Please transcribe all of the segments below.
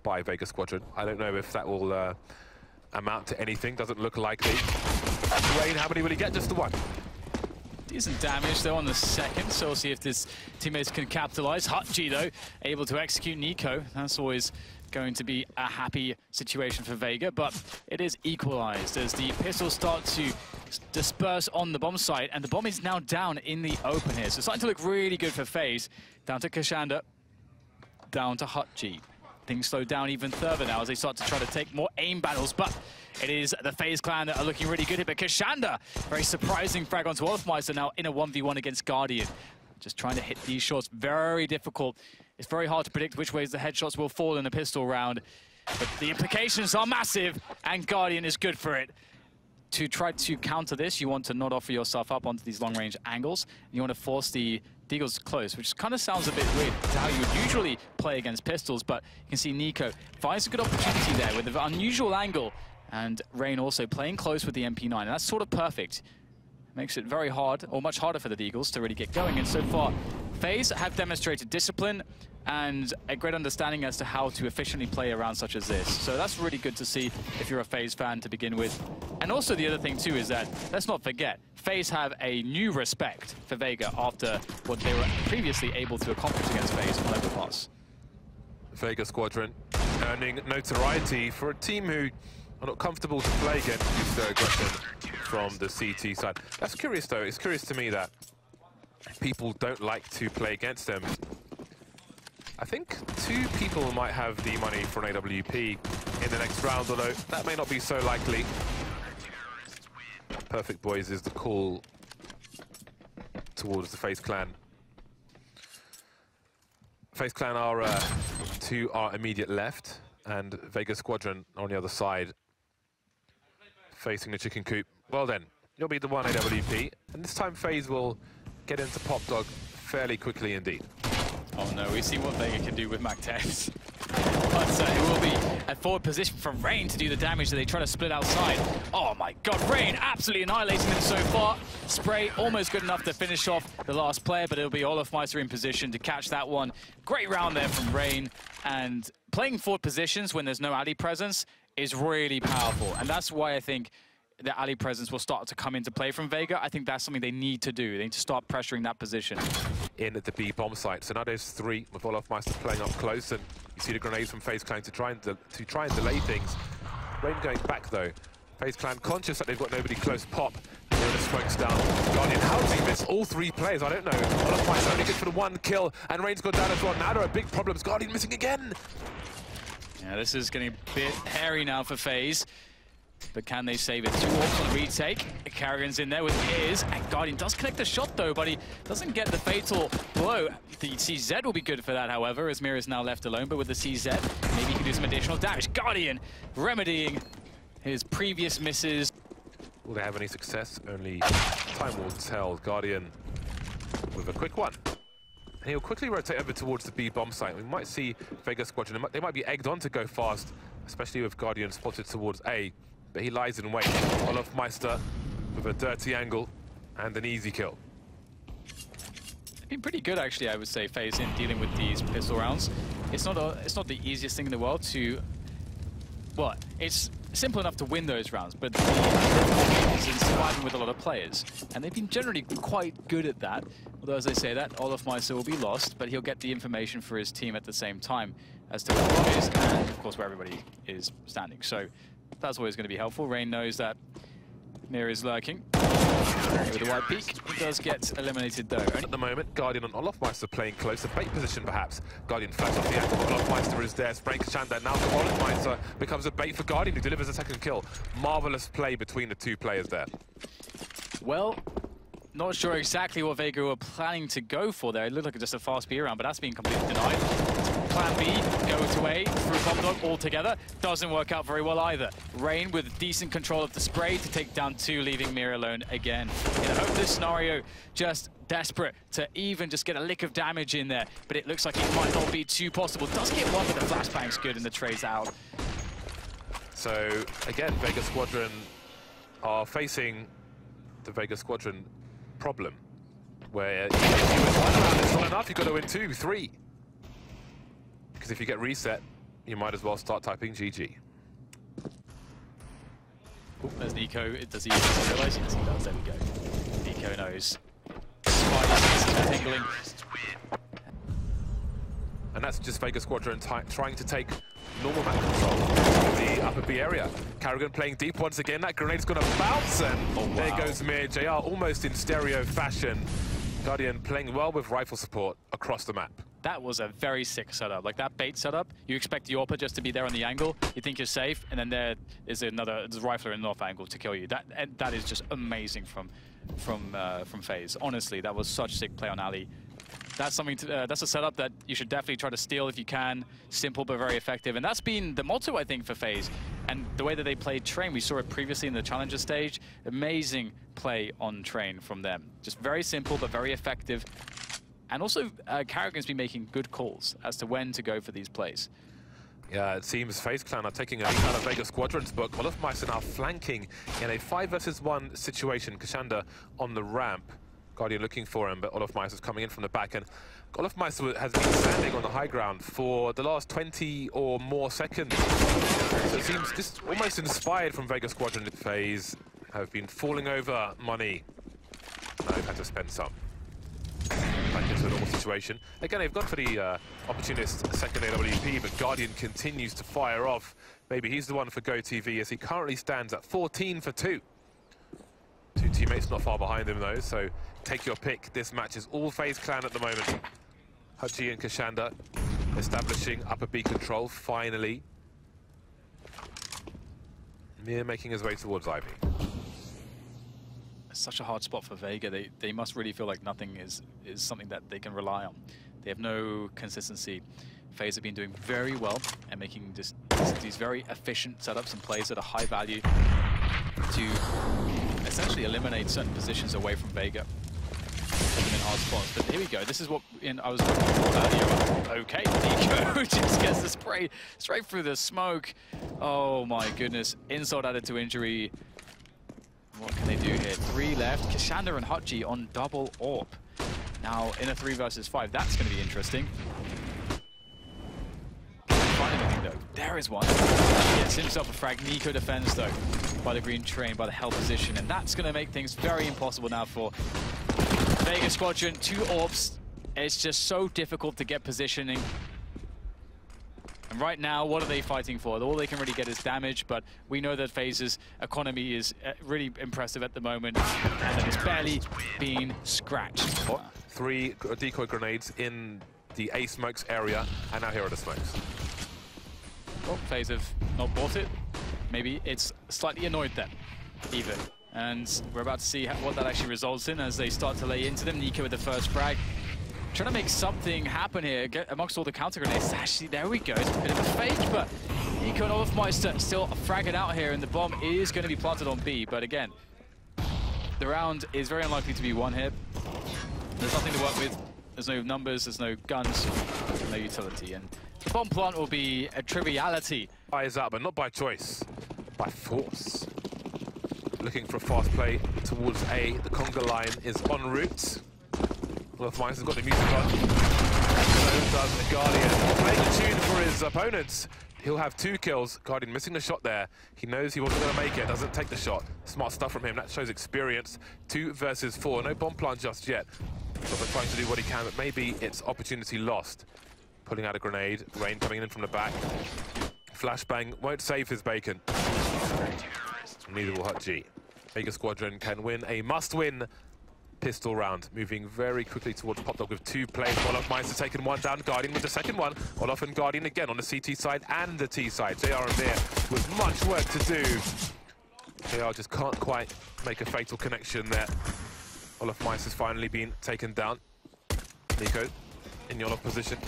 by Vega Squadron. I don't know if that will amount to anything. Doesn't look likely. Rain, how many will he get? Just the one. Decent damage though on the second, so we'll see if his teammates can capitalize. Hutji though, able to execute Nico. That's always going to be a happy situation for Vega, but it is equalized as the pistols start to disperse on the bomb site, and the bomb is now down in the open here. So it's starting to look really good for FaZe. Down to Kashanda, down to Hutji. Things slow down even further now as they start to try to take more aim battles, but it is the FaZe clan that are looking really good here. But Kashanda, very surprising frag onto Olofmeister now in a 1v1 against Guardian. Just trying to hit these shots, very difficult. It's very hard to predict which ways the headshots will fall in a pistol round, but the implications are massive, and Guardian is good for it. To try to counter this, you want to not offer yourself up onto these long-range angles. You want to force the deagles close, which kind of sounds a bit weird to how you would usually play against pistols, but you can see Nico finds a good opportunity there with an unusual angle, and Rain also playing close with the MP9, and that's sort of perfect. Makes it very hard, or much harder for the deagles to really get going, and so far, FaZe have demonstrated discipline and a great understanding as to how to efficiently play around such as this. So that's really good to see if you're a FaZe fan to begin with. And also the other thing too is that, let's not forget, FaZe have a new respect for Vega after what they were previously able to accomplish against FaZe on Overpass. Vega Squadron earning notoriety for a team who are not comfortable to play against due to their aggression from the CT side. That's curious though, it's curious to me that people don't like to play against them. I think 2 people might have the money for an AWP in the next round, although that may not be so likely. Perfect Boys is the call towards the FaZe clan. FaZe clan are to our immediate left, and Vega Squadron on the other side, facing the chicken coop. Well then, you'll be the one AWP, and this time FaZe will get into Pop Dog fairly quickly indeed. Oh no, we see what Vega can do with Mac-10s. But it will be a forward position for Rain to do the damage that they try to split outside. Oh my god, Rain absolutely annihilating them so far. Spray almost good enough to finish off the last player, but it'll be Olofmeister in position to catch that one. Great round there from Rain, and playing forward positions when there's no alley presence is really powerful, and that's why I think the alley presence will start to come into play from Vega. I think that's something they need to do. They need to start pressuring that position. In at the B bomb site. So now there's 3 with Olofmeister playing up close, and you see the grenades from FaZe Clan to try and delay things. Rain going back though. FaZe Clan conscious that they've got nobody close. Pop. And the smokes down. Guardian, how does he miss all 3 players? I don't know. Olofmeister only good for the 1 kill, and Rain's gone down as well. Now there are big problems. Guardian missing again. Yeah, this is getting a bit hairy now for FaZe. But can they save it? 2 walks on the retake. Carrigan's in there with his, and Guardian does connect the shot though, but he doesn't get the fatal blow. The CZ will be good for that, however, as Mir is now left alone, but with the CZ, maybe he can do some additional damage. Guardian remedying his previous misses. Will they have any success? Only time will tell. Guardian with a quick one. And he'll quickly rotate over towards the B bomb site. We might see Vega Squadron. They might be egged on to go fast, especially with Guardian spotted towards A. But he lies in wait. Olofmeister with a dirty angle and an easy kill. Been pretty good actually, I would say, FaZe in dealing with these pistol rounds. It's not the easiest thing in the world to, well, it's simple enough to win those rounds, but the is in surviving with a lot of players, and they've been generally quite good at that. Although, as I say that, Olofmeister will be lost, but he'll get the information for his team at the same time as to where the bomb is, and of course where everybody is standing. So that's always going to be helpful. Rain knows that Mir is lurking. With a wide peak, he does get eliminated though. At the moment, Guardian and Olofmeister playing close. A bait position perhaps. Guardian flags off the angle, but Olofmeister is there. Spraying Kashanda. Now Olofmeister becomes a bait for Guardian, who delivers a second kill. Marvelous play between the 2 players there. Well, not sure exactly what Vega were planning to go for there. It looked like just a fast B round, but that's been completely denied. Plan B, go to A, through Bomb Dog altogether. Doesn't work out very well either. Rain with decent control of the spray to take down 2, leaving Mir alone again. In a hopeless scenario, just desperate to even just get a lick of damage in there, but it looks like it might not be too possible. Does get one, but the flashbang's good and the trade's out. So, again, Vega Squadron are facing the Vega Squadron problem, where if you win 1 round, it's not enough, you've got to win 2, 3. Because if you get reset, you might as well start typing GG. There's Nico. Does he realize? Yes, he does. There we go. Nico knows. Spidey's tingling. And that's just Vega Squadron trying to take normal map control of the upper B area. Carrigan playing deep once again. That grenade's going to bounce, and there goes Mir. JR almost in stereo fashion. Guardian playing well with rifle support across the map. That was a very sick setup. Like that bait setup, you expect the AWPer just to be there on the angle. You think you're safe, and then there is there's a rifler in the off angle to kill you. That is just amazing from FaZe. Honestly, that was such sick play on Ali. That's something. That's a setup that you should definitely try to steal if you can. Simple but very effective, and that's been the motto, I think, for FaZe. And the way that they played Train, we saw it previously in the Challenger stage. Amazing play on Train from them. Just very simple but very effective. And also, Carrigan's been making good calls as to when to go for these plays. Yeah, it seems FaZe Clan are taking a lead out of Vega Squadron's book. Olofmeister now flanking in a 5 versus 1 situation. Kashanda on the ramp. Guardian looking for him, but Olofmeister's coming in from the back. And Olofmeister has been standing on the high ground for the last 20 or more seconds. So it seems just almost inspired from Vega Squadron. FaZe have been falling over money. Now they've had to spend some. Back into a normal situation. Again, they've gone for the opportunist second AWP, but Guardian continues to fire off. Maybe he's the one for GoTV as he currently stands at 14 for 2. Two teammates not far behind him though, so take your pick. This match is all FaZe Clan at the moment. Hudgy and Kashanda establishing upper B control, finally. Mir making his way towards Ivy. It's such a hard spot for Vega. They must really feel like nothing is something that they can rely on. They have no consistency. FaZe have been doing very well and making these very efficient setups and plays at a high value to essentially eliminate certain positions away from Vega. Put them in hard spots. But here we go. This is what I was talking about earlier. Okay, Nico just gets the spray straight through the smoke. Oh my goodness. Insult added to injury. What can they do here? 3 left. Kashanda and Hutchie on double AWP. Now in a 3 versus 5. That's going to be interesting. Can't find anything though. There is one. Gets himself a frag. Nico defends though by the green train, by the hell position. And that's going to make things very impossible now for Vega Squadron. 2 AWPs. It's just so difficult to get positioning. And right now, what are they fighting for? All they can really get is damage, but we know that FaZe's economy is really impressive at the moment, and that it's barely been scratched. 3 decoy grenades in the A smokes area, and now here are the smokes. Well, FaZe have not bought it. Maybe it's slightly annoyed them, even. And we're about to see what that actually results in as they start to lay into them. Nico with the first frag. Trying to make something happen here amongst all the counter grenades. Actually, there we go. It's a bit of a fake, but Nico and Olofmeister still fragging out here, and the bomb is going to be planted on B. But again, the round is very unlikely to be won here. There's nothing to work with. There's no numbers, there's no guns, no utility. And the bomb plant will be a triviality. Eyes up, but not by choice, by force. Looking for a fast play towards A. The conga line is en route. Olofmeister's got the music on. So does the Guardian. Playing a tune for his opponents. He'll have 2 kills. Guardian missing the shot there. He knows he wasn't going to make it. Doesn't take the shot. Smart stuff from him. That shows experience. 2 versus 4. No bomb plant just yet. But trying to do what he can, but maybe it's opportunity lost. Pulling out a grenade. Rain coming in from the back. Flashbang won't save his bacon. Neither will Hutchie. Vega Squadron can win a must-win pistol round, moving very quickly towards Pop Dog with 2 plays. Olofmeister taking 1 down, Guardian with the second one. Olof and Guardian again on the CT side and the T side. JR and Mir with much work to do. JR just can't quite make a fatal connection there. Olofmeister's finally been taken down. Nico in the Olof position.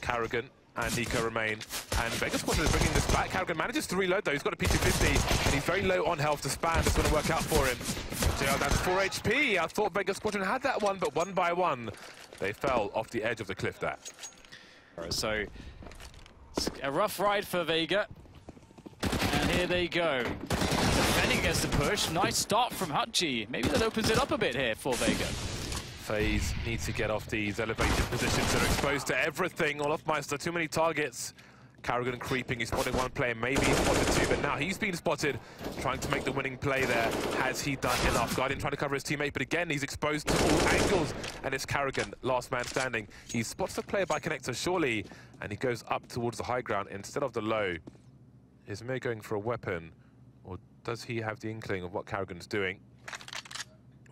Carrigan and Nico remain. And Vega Squadron is bringing this back. Carrigan manages to reload though. He's got a P250 and he's very low on health. The span is going to work out for him. JR down to 4 HP. I thought Vega Squadron had that one, but 1 by 1, they fell off the edge of the cliff there. So, it's a rough ride for Vega. And here they go. Defending against the push. Nice start from Hutchie. Maybe that opens it up a bit here for Vega. FaZe needs to get off these elevated positions. They're exposed to everything. Olofmeister, too many targets. Carrigan creeping, he's spotting one player, maybe he spotted two, but now he's been spotted, trying to make the winning play there. Has he done enough? Guardian trying to cover his teammate, but again, he's exposed to all angles, and it's Carrigan, last man standing. He spots the player by connector, surely, and he goes up towards the high ground instead of the low. Is Mir going for a weapon, or does he have the inkling of what Carrigan's doing?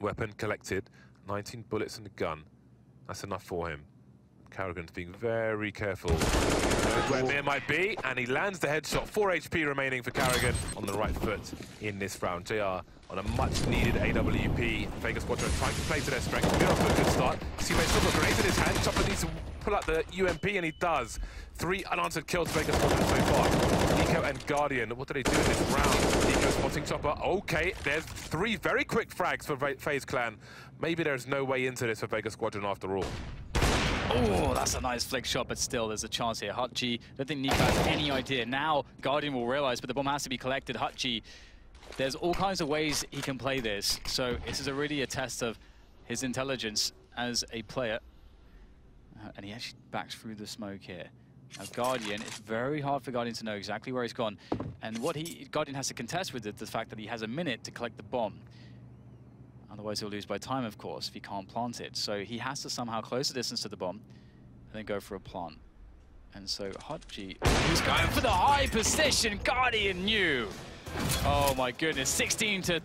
Weapon collected, 19 bullets in the gun. That's enough for him. Carrigan's being very careful where Mir might be, and he lands the headshot. 4 HP remaining for Carrigan on the right foot in this round. JR on a much-needed AWP. Vega Squadron trying to play to their strength. Get off to a good start. Teammate still got grenades in his hand. Chopper needs to pull out the UMP, and he does. 3 unanswered kills for Vega Squadron so far. Nico and Guardian, what do they do in this round? Nico spotting Chopper. Okay, there's 3 very quick frags for FaZe Clan. Maybe there's no way into this for Vega Squadron after all. Oh, that's a nice flick shot, but still, there's a chance here. Hutji, I don't think Nico has any idea. Now, Guardian will realize, but the bomb has to be collected. Hutji, there's all kinds of ways he can play this. So this is really a test of his intelligence as a player. And he actually backs through the smoke here. Now, Guardian, it's very hard for Guardian to know exactly where he's gone. And what Guardian has to contest with it, the fact that he has a minute to collect the bomb. Otherwise, he'll lose by time, of course, if he can't plant it. So he has to somehow close the distance to the bomb and then go for a plant. And so Hutji, who's going for the high position, Guardian knew. Oh my goodness, 16-3,